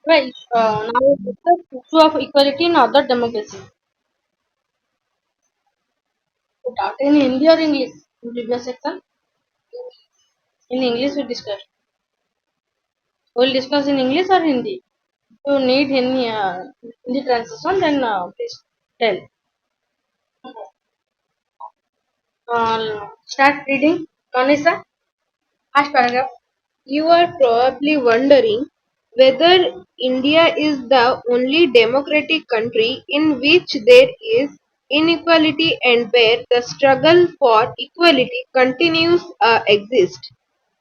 Right. Now we discuss issue of equality in other democracies. Put out in Hindi or English in previous section. In English we discuss. We'll discuss in English or Hindi. If you need any Hindi translation, then please tell. Start reading. Kanisa, first paragraph. You are probably wondering whether India is the only democratic country in which there is inequality and where the struggle for equality continues exist.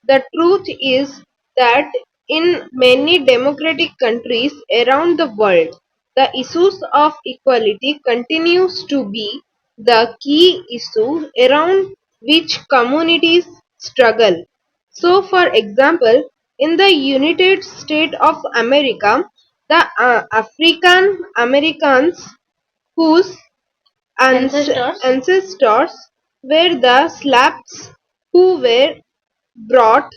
The truth is that in many democratic countries around the world, the issues of equality continues to be the key issue around which communities struggle. So, for example, in the United States of America, the African Americans whose Ancestors. ancestors were the slaves who were brought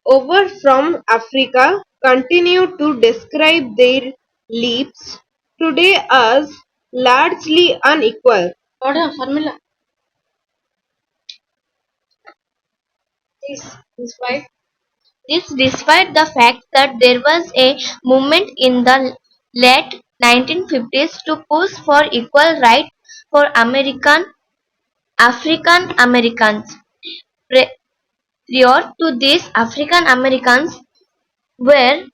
over from Africa continue to describe their lives today as largely unequal. Order, Sharmila. Despite This despite the fact that there was a movement in the late 1950s to push for equal rights for African Americans. Prior to this, African Americans were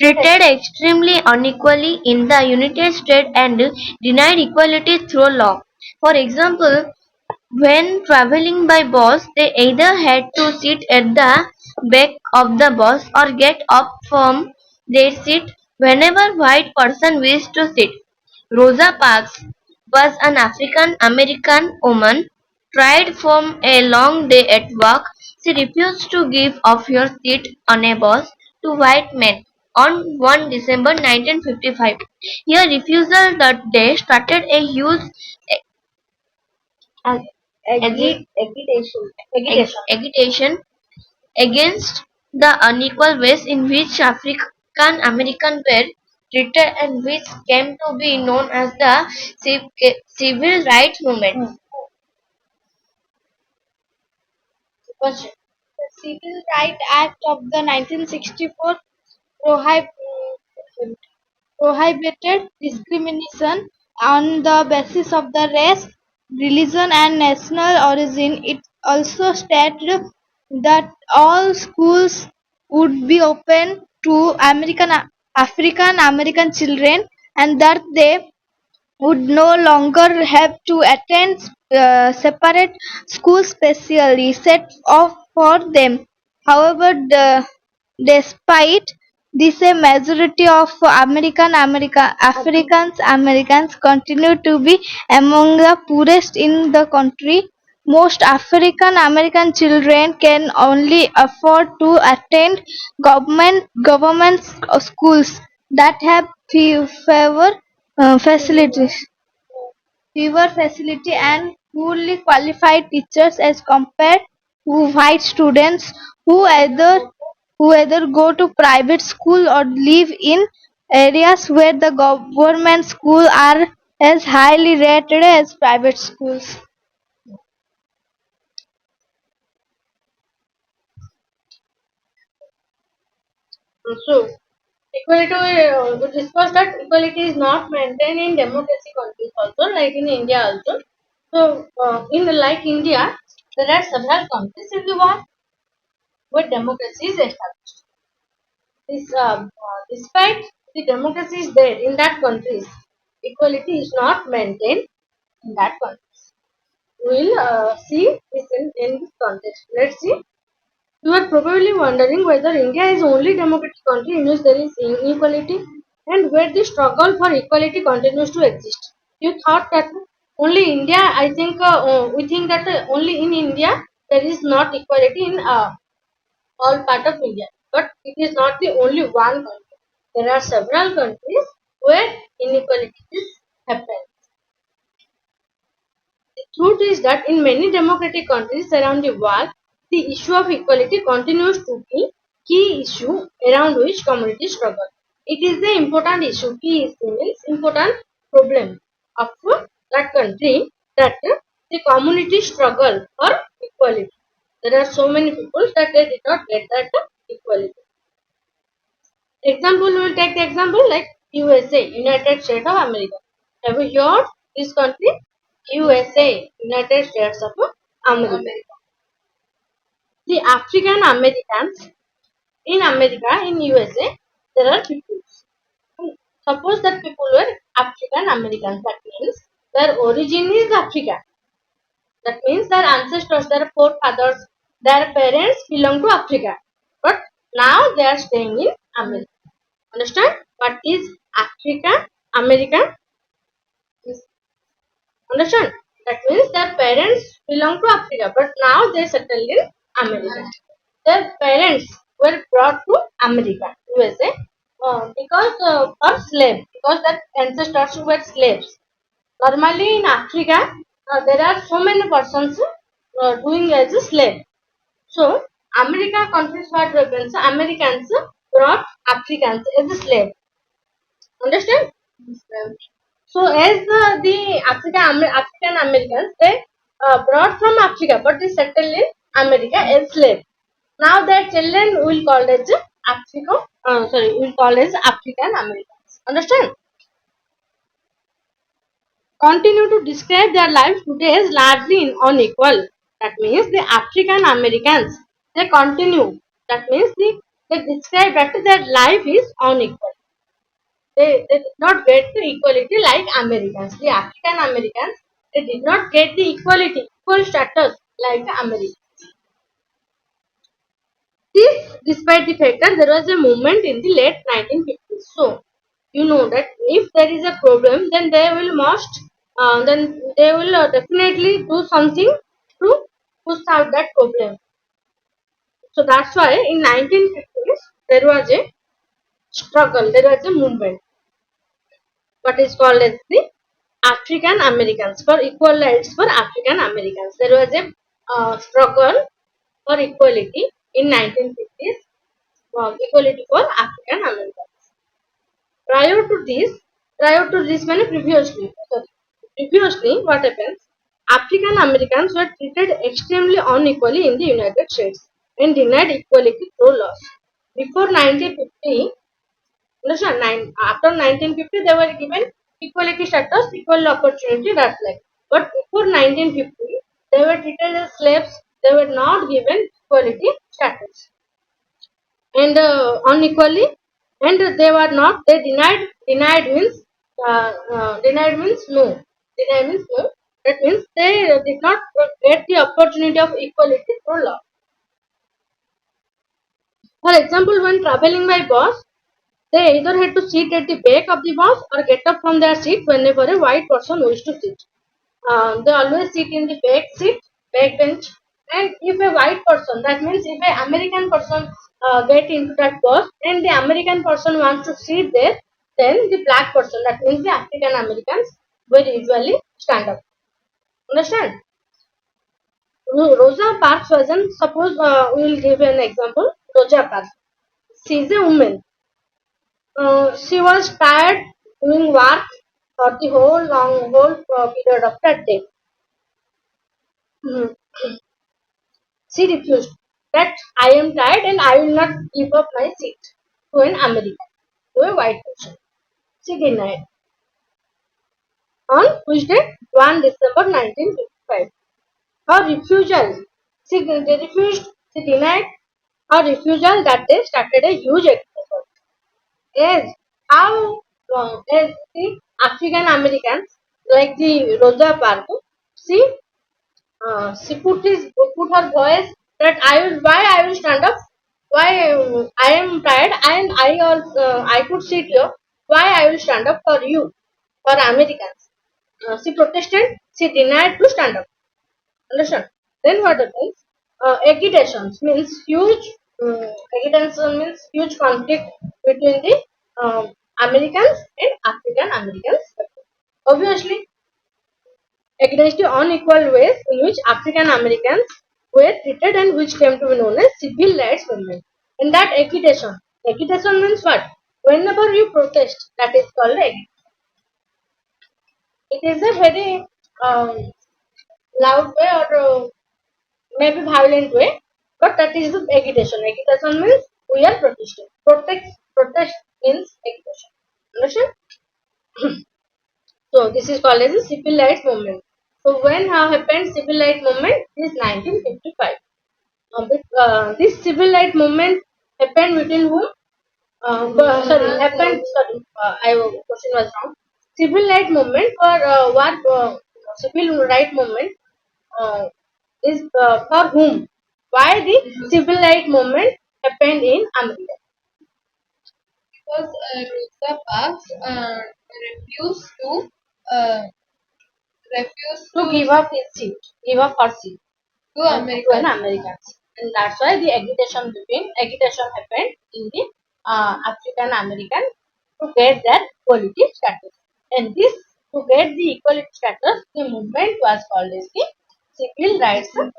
treated extremely unequally in the United States and denied equality through law. For example, when traveling by bus, they either had to sit at the back of the bus or get up from their seat whenever white person wished to sit. Rosa Parks was an African American woman tired from a long day at work. She refused to give up her seat on a bus to white men on 1 December 1955. Her refusal that day started a huge agi- agitation against the unequal ways in which African Americans were treated and which came to be known as the civil rights movement. question. The Civil Rights Act of the 1964 prohib- prohibited discrimination on the basis of the race, religion and national origin. It also stated that all schools would be open to African American children and that they would no longer have to attend separate schools specially set off for them. However, despite this, a majority of Africans Americans continue to be among the poorest in the country. Most African American children can only afford to attend government schools that have facilities fewer facility and poorly qualified teachers as compared to white students who either go to private school or live in areas where the government schools are as highly rated as private schools. So, equality, we discussed that equality is not maintained in democracy countries also, like in India also. So, in like India, there are several countries in the world where democracy is established. Despite the democracy is there in that countries, equality is not maintained in that countries. We'll see this in this context. Let's see. You are probably wondering whether India is the only democratic country in which there is inequality and where the struggle for equality continues to exist. You thought that only India, I think we think that only in India there is not equality in all part of India. But it is not the only one country. There are several countries where inequality is happening. The truth is that in many democratic countries around the world, the issue of equality continues to be key issue around which communities struggle. It is the important issue. PEC means important problem of that country, that the community struggle for equality. There are so many people that they did not get that equality. Example, we will take the example like USA, United States of America. Have you heard this country? USA, United States of America. The African Americans in America, in USA, there are people. Suppose that people were African Americans. That means their origin is Africa. That means their ancestors, their forefathers, their parents belong to Africa. But now they are staying in America. Understand? What is African American? Understand? That means their parents belong to Africa, but now they settled in America. Their parents were brought to America, USA, because of slave, because their ancestors were slaves. Normally in Africa, there are so many persons doing as a slave. So America countries what happens? Americans brought Africans as a slave. Understand? So as the African Americans, they brought from Africa, but they settled in America as slave. Now their children will call as will call as African Americans. Understand? Continue to describe their life today as largely unequal. That means the African Americans, they continue. That means they describe that their life is unequal. They did not get the equality like Americans. The African Americans, they did not get the equal status like the Americans. This, despite the fact that there was a movement in the late 1950s. So, you know that if there is a problem, then they will definitely do something to push out that problem. So that's why in 1950s there was a struggle, there was a movement, what is called as the African Americans, for equal rights for African Americans. There was a struggle for equality in 1950s, equality for African Americans. Prior to this, previously, what happens? African Americans were treated extremely unequally in the United States and denied equality through laws. Before 1950, after 1950, they were given equality status, equal opportunity, that's like. But before 1950, they were treated as slaves. They were not given equality status, and unequally, and they were not. They denied means no. Denied means no. That means they did not get the opportunity of equality through law. For example, when traveling by bus, they either had to sit at the back of the bus or get up from their seat whenever a white person wished to sit. They always sit in the back seat, back bench. And if a white person, that means if an American person get into that bus and the American person wants to sit there, then the black person, that means the African Americans, will usually stand up. Understand? Rosa Parks wasn't, suppose we will give an example. Rosa Parks. She is a woman. She was tired doing work for the whole period of that day. Mm. She refused that I am tired and I will not give up my seat to an American, to a white person. She denied. On which date? 1 December 1955. Her refusal, they refused, she denied her refusal that day started a huge exodus. As how as the African Americans like the Rosa Parks, she put her voice that I will stand up, why I am tired and I could sit here, why I will stand up for you, for Americans. She protested, she denied to stand up. Understand? Then what happens? Agitations means agitation means huge conflict between the Americans and African Americans. Obviously, against the unequal ways in which African Americans were treated and which came to be known as civil rights movement. In that agitation means what? Whenever you protest, that is called agitation. It is a very loud way or maybe violent way, but that is the agitation. Agitation means we are protesting. Protest means agitation. Understand? So this is called as a civil rights movement. So when happened civil rights movement is 1955. This civil rights movement happened between whom? I question was wrong. Civil rights movement or what? Civil rights movement uh, is for whom? Why the civil rights movement happened in America? Because Rosa Parks refused to uh, refused To give up his seat, give up her seat to to an American. Americans, and that's why the agitation happened in the African American to get that equality status. And this to get the equality status, the movement was called as the Civil Rights Movement.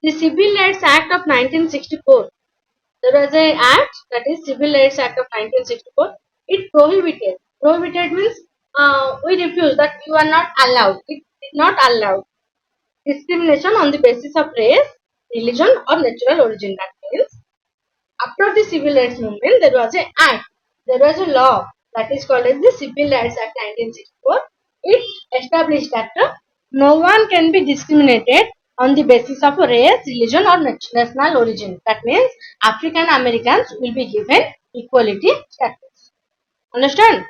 The Civil Rights Act of 1964. There was a act, that is Civil Rights Act of 1964. It prohibited. Prohibited means we refuse, that you are not allowed. It is not allowed discrimination on the basis of race, religion, or natural origin. That means after the civil rights movement, there was an act, there was a law that is called as the Civil Rights Act 1964. It established that no one can be discriminated on the basis of race, religion, or national origin. That means African Americans will be given equality status. Understand?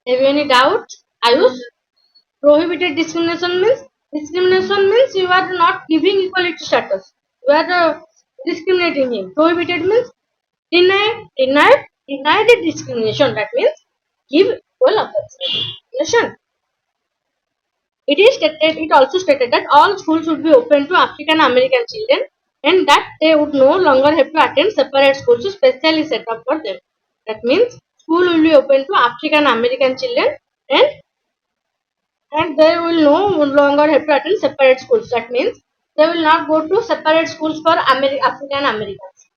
Have you any doubt? Ayush? Prohibited discrimination means you are not giving equality status. You are discriminating him. Prohibited means deny the discrimination. That means give equal opportunity. Understand? It also stated that all schools would be open to African American children and that they would no longer have to attend separate schools specially set up for them. That means school will be open to African American children and they will no longer have to attend separate schools. That means they will not go to separate schools for African Americans.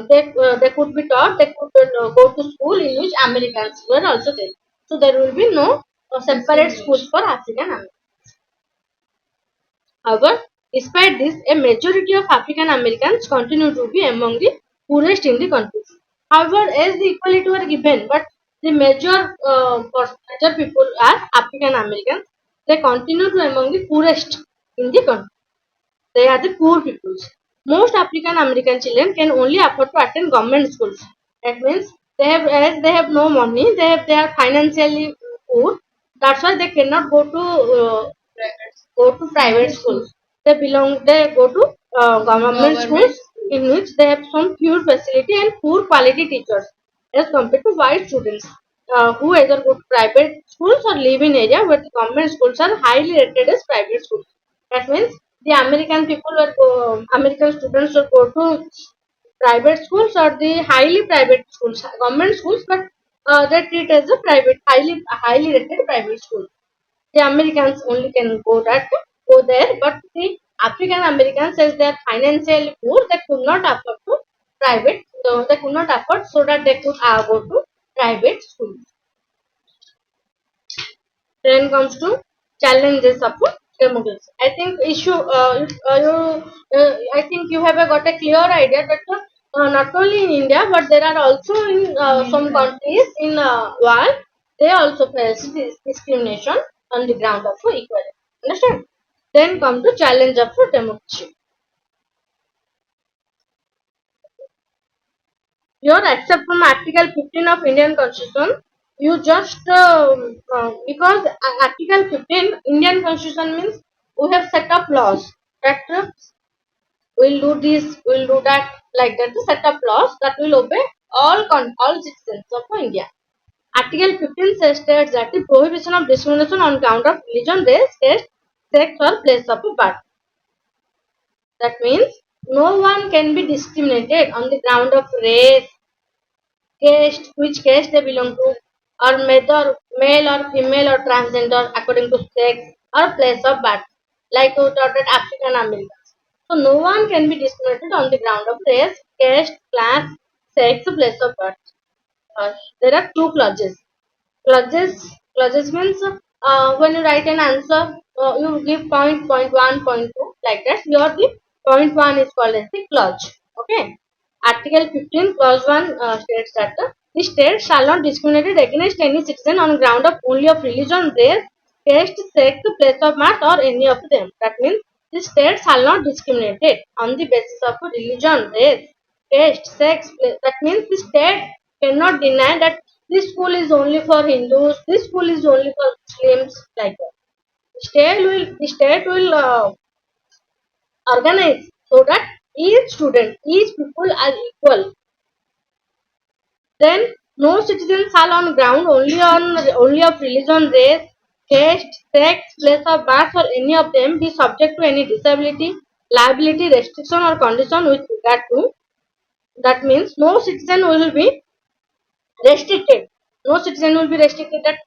They could be taught, they could go to school in which Americans were also there. So there will be no separate schools for African Americans. However, despite this, a majority of African Americans continue to be among the poorest in the country. However, as the equality were given, but the major people are African Americans. They continue to among the poorest in the country. They are the poor peoples. Most African American children can only afford to attend government schools. That means as they have no money, they are financially poor. That's why they cannot go to private schools. They go to government schools in which they have some pure facility and poor quality teachers as compared to white students who either go to private schools or live in area where the government schools are highly rated as private schools. That means the American students will go to private schools or the highly private schools, government schools, but they treat as a highly rated private school. The Americans only can go there, but the African Americans, as they are financially poor, they could not afford to private. So they could not afford, so that they could go to private schools. Then comes to challenges of democracy. I think I think you have got a clear idea that not only in India, but there are also in some countries in world, they also face this discrimination on the ground of equality. Understand? Then come to challenge of democracy. Here, except from Article 15 of Indian Constitution, you just because Article 15 Indian Constitution means we have set up laws that we'll do this, we'll do that, like that. To set up laws that will obey all citizens of India. Article 15 states that the prohibition of discrimination on ground of religion, race, caste, sex, or place of birth. That means no one can be discriminated on the ground of race, caste, which caste they belong to, or male or female or transgender according to sex or place of birth, like we taught at African Americans. So no one can be discriminated on the ground of race, caste, class, sex, place of birth. There are two clauses. Clauses means when you write an answer, you give point one, point two, like that. Here the point one is called as the clause. Okay. Article 15, clause 1 states that the state shall not discriminate against any citizen on ground of only of religion, race, caste, sex, place of birth, or any of them. That means the state shall not discriminate on the basis of religion, race, caste, sex. That means the state cannot deny that this school is only for Hindus, this school is only for Muslims, like that. The state will organize so that each student, each people are equal. Then no citizen shall on ground only of religion, race, caste, sex, place of birth, or any of them be subject to any disability, liability, restriction, or condition with regard to. That means no citizen will be restricted. No citizen will be restricted that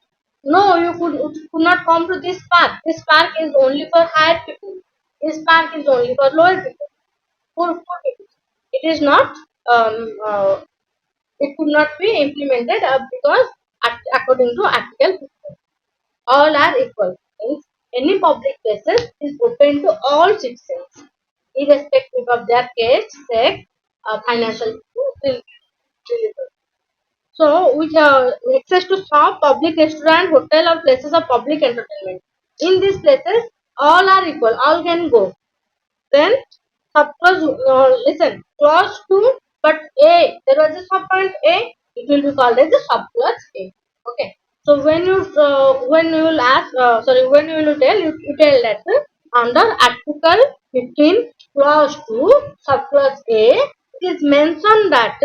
no, you could not come to this park. This park is only for higher people. This park is only for lower people. Poor people. It is not. It could not be implemented because according to Article 15, all are equal. Means any public places is open to all citizens, irrespective of their caste, sex, financial religion. So, we have access to shop, public restaurant, hotel, or places of public entertainment. In these places, all are equal. All can go. Then subclause, listen, clause 2, but A, there was a subpoint A, it will be called as a subclause A. Okay. So when you will ask, when you will tell, you tell that under Article 15, clause 2, subclause A, it is mentioned that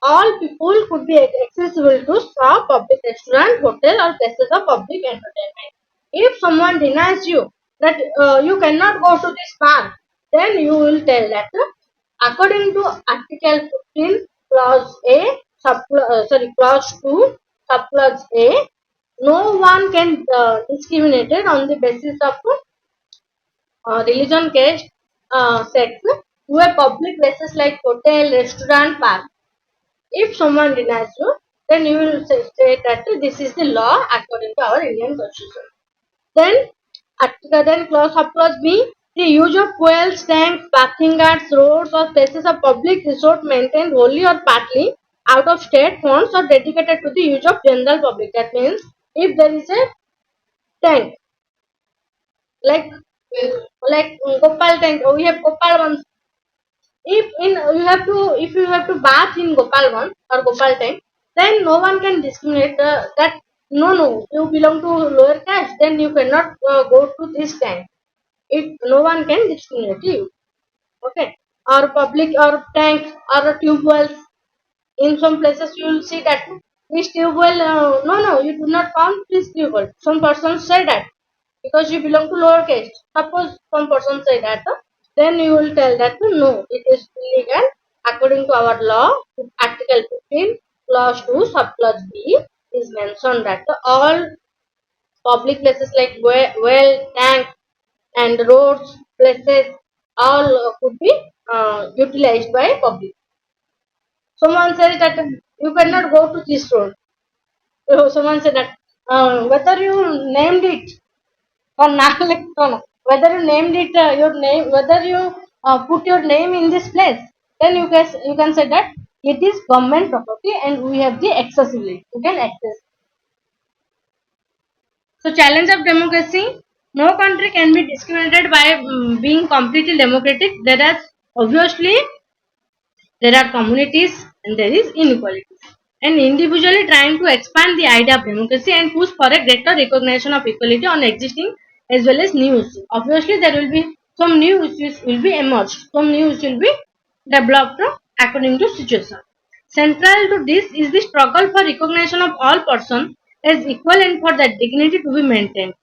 all people could be accessible to shop, public restaurant, hotel, or places of public entertainment. If someone denies you that you cannot go to this park, then you will tell that according to Article 15, clause A, clause 2, subclause A, no one can discriminated on the basis of religion, caste, sex to a public places like hotel, restaurant, park. If someone denies you, then you will say that this is the law according to our Indian Constitution. Then clause subclause B, the use of wells, tanks, parking guards, roads, or places of public resort maintained wholly or partly out of state funds or dedicated to the use of general public. That means if there is a tank like Gopal tank, we have Gopal one. If you have to bath in Gopal one or Gopal tank, then no one can discriminate that no, you belong to lower caste, then you cannot go to this tank. If no one can discriminate you, okay, or public or tank or tube wells. In some places you will see that this tube well, no, you do not count this tube well. Some persons say that because you belong to lower caste. Suppose some person say that, then you will tell that no, it is illegal according to our law. Article 15, clause 2, subclause B is mentioned that all public places like well, tank, and roads, places, all could be utilized by public. Someone says that you cannot go to this road. So someone said that whether you named it or not, like, no, whether you named it your name, whether you put your name in this place, then you can say that it is government property and we have the accessibility. You can access. So challenge of democracy. No country can be discriminated by being completely democratic. There are communities and there is inequalities. And individually trying to expand the idea of democracy and push for a greater recognition of equality on existing as well as new issues. Obviously, there will be some new issues will be emerged. Some new issues will be developed according to situation. Central to this is the struggle for recognition of all persons as equal and for their dignity to be maintained.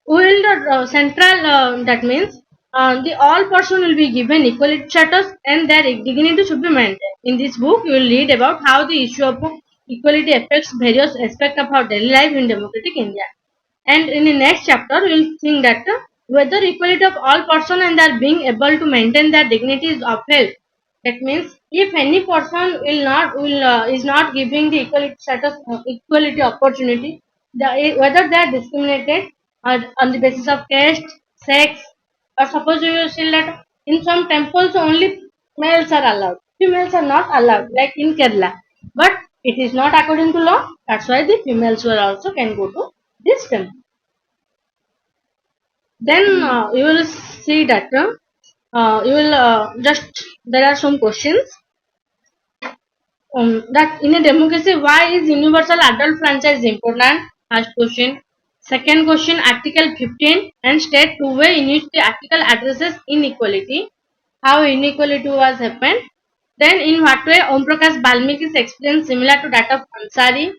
Will the central that means the all person will be given equality status and their dignity should be maintained. In this book, you will read about how the issue of equality affects various aspects of our daily life in democratic India. And in the next chapter, we will think that whether equality of all person and their being able to maintain their dignity is upheld That means if any person is not giving the equality status, equality opportunity, whether they are discriminated on the basis of caste, sex, or suppose you will see that in some temples only males are allowed, females are not allowed, like in Kerala. But it is not according to law. That's why the females will also can go to this temple. Then you will see that you will just there are some questions that in a democracy, why is universal adult franchise important? First question. Second question, Article 15 and State 2A in which the article addresses inequality. How inequality was happened. Then in what way Om Prakash Balmiki's experience similar to that of Ansari.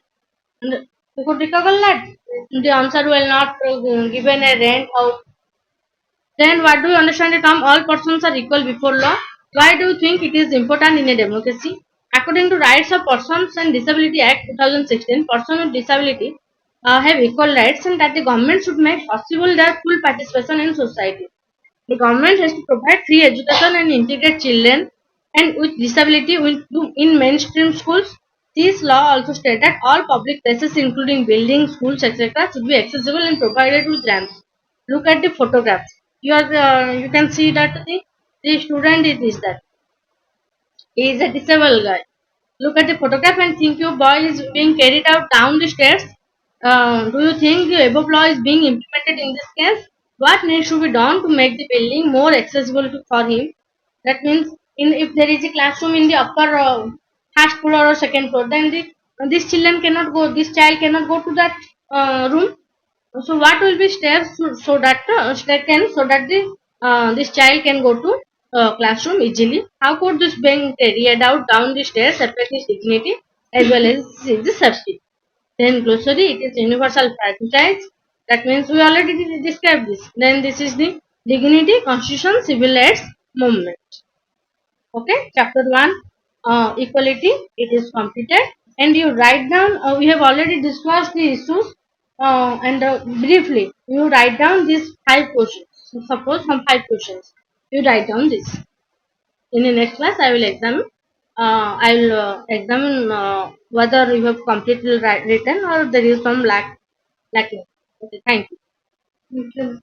And you could recall that the answer will not given a rent house. Then what do you understand the term all persons are equal before law? Why do you think it is important in a democracy? According to Rights of Persons and Disability Act 2016, persons with disability have equal rights and that the government should make possible their full participation in society. The government has to provide free education and integrate children and with disability in mainstream schools. This law also states that all public places including buildings, schools, etc. should be accessible and provided with ramps. Look at the photographs. You can see that the student is that. He is a disabled guy. Look at the photograph and think your boy is being carried out down the stairs. Do you think the above law is being implemented in this case? What needs to be done to make the building more accessible for him? That means, if there is a classroom in the upper first floor or second floor, then this children cannot go. This child cannot go to that room. So what will be steps so that the this child can go to classroom easily? How could this being carried out down the stairs affect his dignity as well as the safety? Then glossary, it is universal franchise. That means we already described this. Then this is the dignity, constitution, civil rights movement. Okay, chapter 1, equality, it is completed. And you write down, we have already discussed the issues and briefly, you write down these 5 questions. So suppose some 5 questions. You write down this. In the next class, I will examine. I will examine whether you have completely written or there is some lacking. Okay, thank you. Okay.